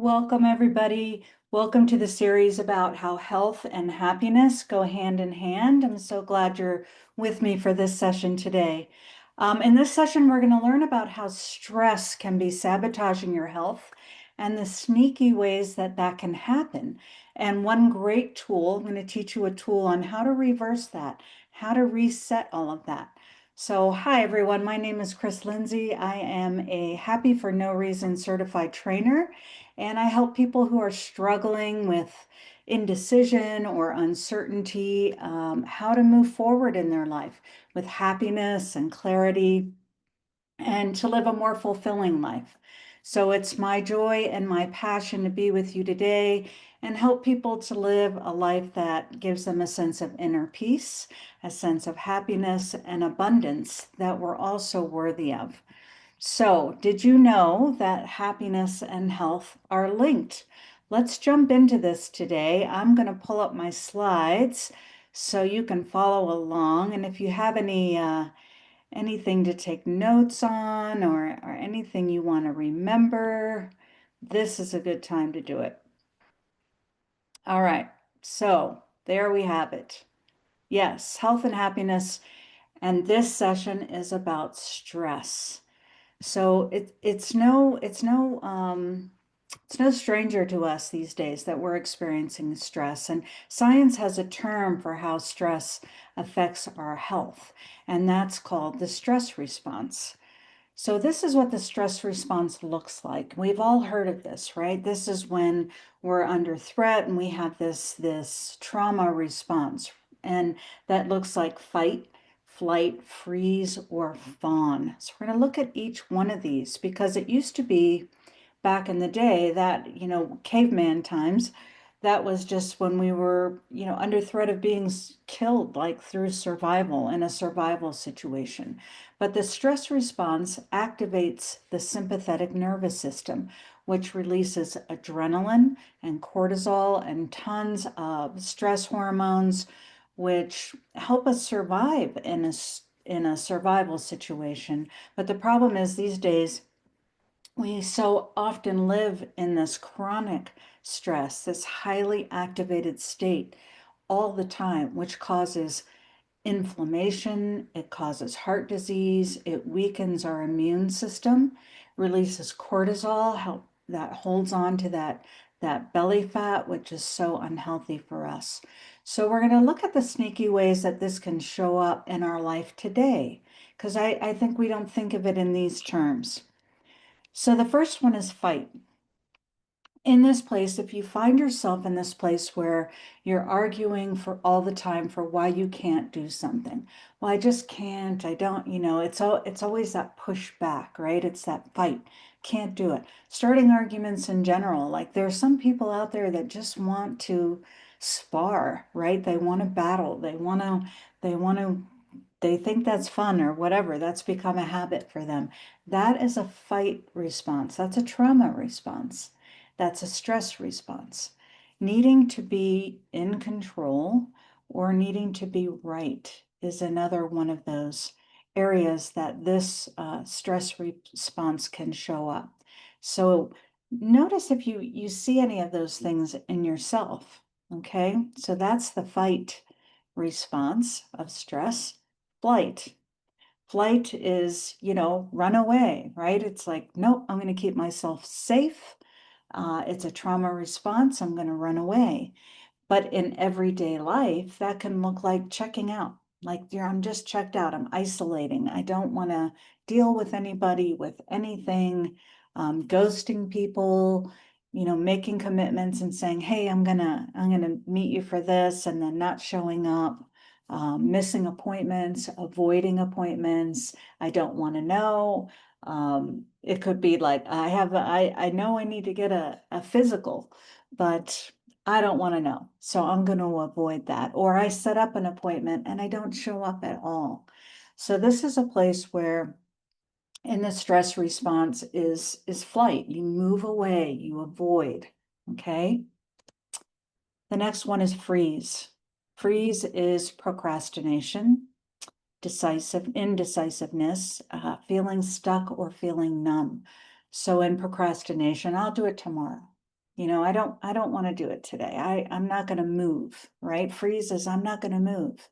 Welcome, everybody. Welcome to the series about how health and happiness go hand in hand. I'm so glad you're with me for this session today. In this session, we're going to learn about how stress can be sabotaging your health and the sneaky ways that that can happen. And one great tool, I'm going to teach you a tool on how to reverse that, how to reset all of that. So, hi everyone, my name is Chris Lindsay. I am a Happy for No Reason certified trainer, and I help people who are struggling with indecision or uncertainty, how to move forward in their life with happiness and clarity and to live a more fulfilling life. So it's my joy and my passion to be with you today and help people to live a life that gives them a sense of inner peace, a sense of happiness and abundance that we're also worthy of. So, did you know that happiness and health are linked? Let's jump into this today. I'm going to pull up my slides so you can follow along. And if you have anything to take notes on or anything you want to remember, this is a good time to do it. All right, so there we have it. Yes, health and happiness. And this session is about stress. So it's no stranger to us these days that we're experiencing stress, and science has a term for how stress affects our health, and that's called the stress response. So this is what the stress response looks like. We've all heard of this, right? This is when we're under threat and we have this trauma response, and that looks like fight, flight, freeze, or fawn. So we're going to look at each one of these because it used to be back in the day that, caveman times, that was just when we were, under threat of being killed, like through survival in a survival situation. But the stress response activates the sympathetic nervous system, which releases adrenaline and cortisol and tons of stress hormones, which help us survive in a survival situation. But the problem is these days, we so often live in this chronic stress, this highly activated state all the time, which causes inflammation, it causes heart disease, it weakens our immune system, releases cortisol, that holds on to that belly fat, which is so unhealthy for us. So we're going to look at the sneaky ways that this can show up in our life today, because I think we don't think of it in these terms. So the first one is fight. In this place, if you find yourself in this place where you're arguing for all the time for why you can't do something, well, I just can't, I don't, it's always that pushback, right? It's that fight, can't do it. Starting arguments in general, like there are some people out there that just want to spar, right? They want to battle, they want to they think that's fun or whatever. That's become a habit for them. That is a fight response. That's a trauma response. That's a stress response. Needing to be in control or needing to be right is another one of those areas that this stress response can show up. So notice if you see any of those things in yourself. Okay, so that's the fight response of stress. Flight. Flight is, run away, right? It's like, nope, I'm going to keep myself safe. It's a trauma response. I'm going to run away. But in everyday life, that can look like checking out. Like, I'm just checked out. I'm isolating. I don't want to deal with anybody, with anything, ghosting people, making commitments and saying, hey, I'm gonna meet you for this, and then not showing up, missing appointments, avoiding appointments. I don't want to know. It could be like, I know I need to get a physical, but I don't want to know. So I'm going to avoid that. Or I set up an appointment and I don't show up at all. So this is a place where in the stress response is flight. You move away, you avoid. Okay. The next one is freeze. Freeze is procrastination, indecisiveness, feeling stuck or feeling numb. So in procrastination, I'll do it tomorrow. I don't want to do it today. I'm not going to move, right? Freeze is I'm not going to move.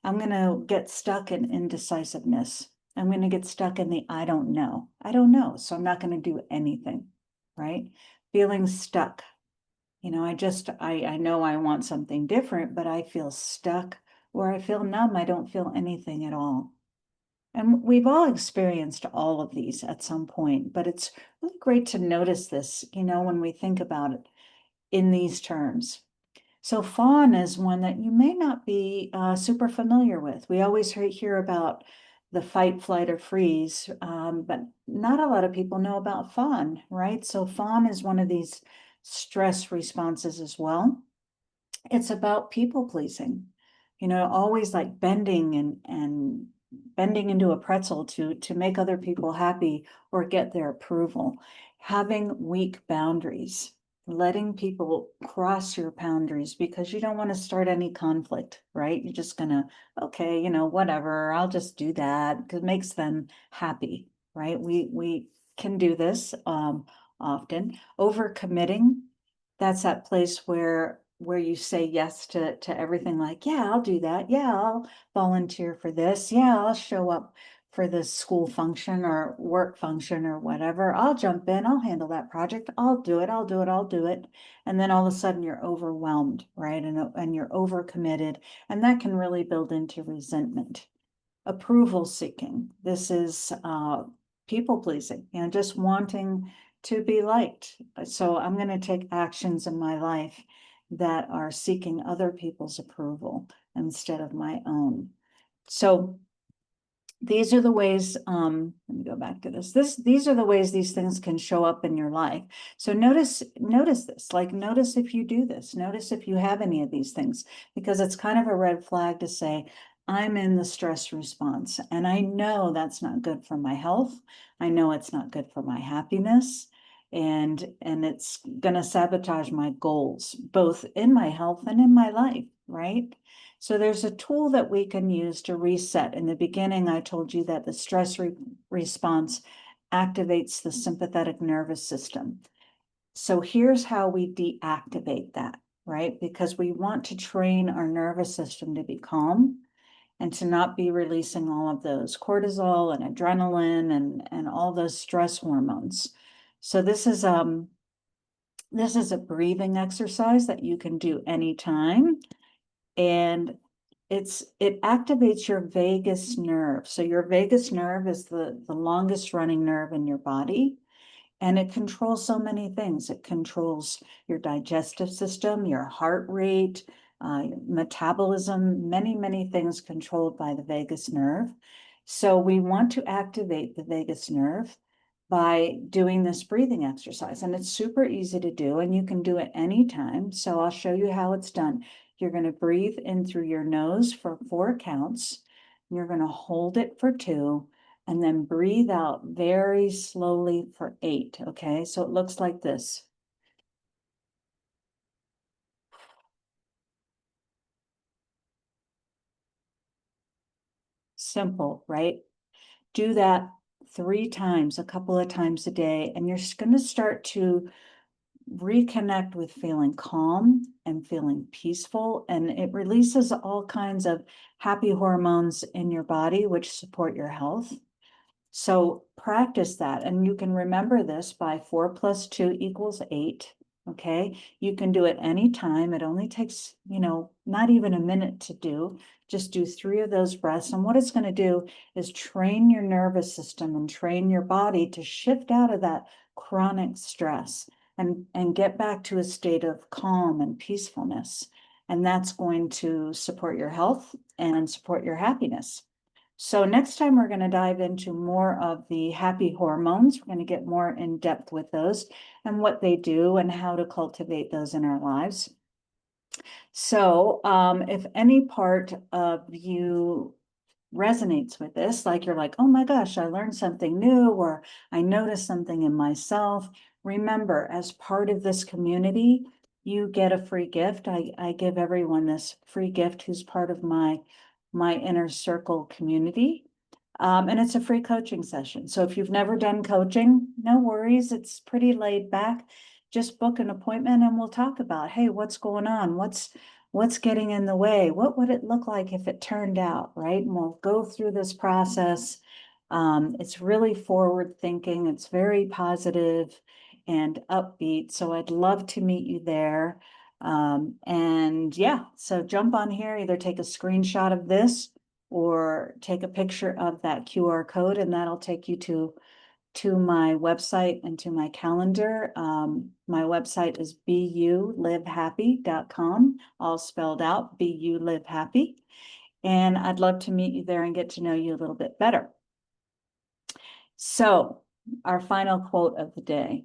I'm going to get stuck in indecisiveness. I'm going to get stuck in the I don't know. I don't know. So I'm not going to do anything, right? Feeling stuck. I know I want something different, but I feel stuck or I feel numb. I don't feel anything at all. And we've all experienced all of these at some point, but it's really great to notice this, when we think about it in these terms. So fawn is one that you may not be super familiar with. We always hear about the fight, flight, or freeze, but not a lot of people know about fawn, right? So fawn is one of these stress responses as well. It's about people pleasing, always like bending and bending into a pretzel to make other people happy or get their approval. Having weak boundaries, letting people cross your boundaries because you don't want to start any conflict, right? You're just gonna, okay, whatever, I'll just do that because it makes them happy, right? We can do this often. Overcommitting, that's that place where you say yes to everything, like, yeah, I'll do that. Yeah, I'll volunteer for this. Yeah, I'll show up for this school function or work function or whatever. I'll jump in, I'll handle that project. I'll do it, I'll do it, I'll do it. And then all of a sudden you're overwhelmed, right? And you're overcommitted, and that can really build into resentment. Approval seeking. This is people pleasing, just wanting to be liked. So I'm going to take actions in my life that are seeking other people's approval instead of my own. So these are the ways, let me go back to these are the ways these things can show up in your life. So notice this, like notice if you do this, notice if you have any of these things, because it's kind of a red flag to say, I'm in the stress response, and I know that's not good for my health. I know it's not good for my happiness, and it's gonna sabotage my goals, both in my health and in my life, right? So there's a tool that we can use to reset. In the beginning, I told you that the stress response activates the sympathetic nervous system. So here's how we deactivate that, right? Because we want to train our nervous system to be calm and to not be releasing all of those cortisol and adrenaline and all those stress hormones. So this is a breathing exercise that you can do anytime. And it activates your vagus nerve. So your vagus nerve is the longest running nerve in your body, and it controls so many things. It controls your digestive system, your heart rate, metabolism, many things controlled by the vagus nerve. So we want to activate the vagus nerve by doing this breathing exercise. And it's super easy to do, and you can do it anytime. So I'll show you how it's done. You're going to breathe in through your nose for 4 counts. You're going to hold it for 2, and then breathe out very slowly for 8. Okay, so it looks like this. Simple, right? Do that 3 times, a couple of times a day, and you're going to start to reconnect with feeling calm and feeling peaceful, and it releases all kinds of happy hormones in your body, which support your health. So practice that, and you can remember this by 4 plus 2 equals 8. Okay, you can do it anytime. It only takes, not even a minute to do. Just do 3 of those breaths. And what it's going to do is train your nervous system and train your body to shift out of that chronic stress and get back to a state of calm and peacefulness. And that's going to support your health and support your happiness. So next time we're going to dive into more of the happy hormones. We're going to get more in depth with those and what they do and how to cultivate those in our lives. So if any part of you resonates with this, like you're like, oh my gosh, I learned something new, or I noticed something in myself, remember, as part of this community, you get a free gift. I give everyone this free gift who's part of my inner circle community. And it's a free coaching session. So if you've never done coaching, no worries. It's pretty laid back. just book an appointment and we'll talk about, hey, what's going on? What's getting in the way? What would it look like if it turned out, right? And we'll go through this process. It's really forward thinking. It's very positive and upbeat. So I'd love to meet you there. And yeah, so jump on here, either take a screenshot of this or take a picture of that QR code, and that'll take you to my website and to my calendar. My website is bulivehappy.com, all spelled out, bulivehappy. And I'd love to meet you there and get to know you a little bit better. So, our final quote of the day: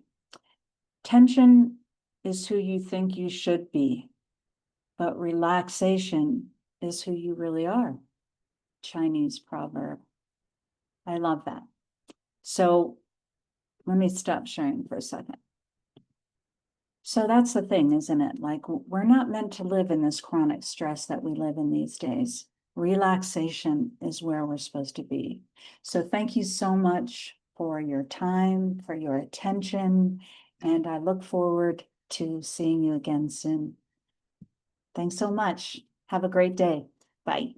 tension is who you think you should be, but relaxation is who you really are. Chinese proverb. I love that. So, let me stop sharing for a second. So that's the thing, isn't it? Like, we're not meant to live in this chronic stress that we live in these days. Relaxation is where we're supposed to be. So thank you so much for your time, for your attention, and I look forward to seeing you again soon. Thanks so much. Have a great day. Bye.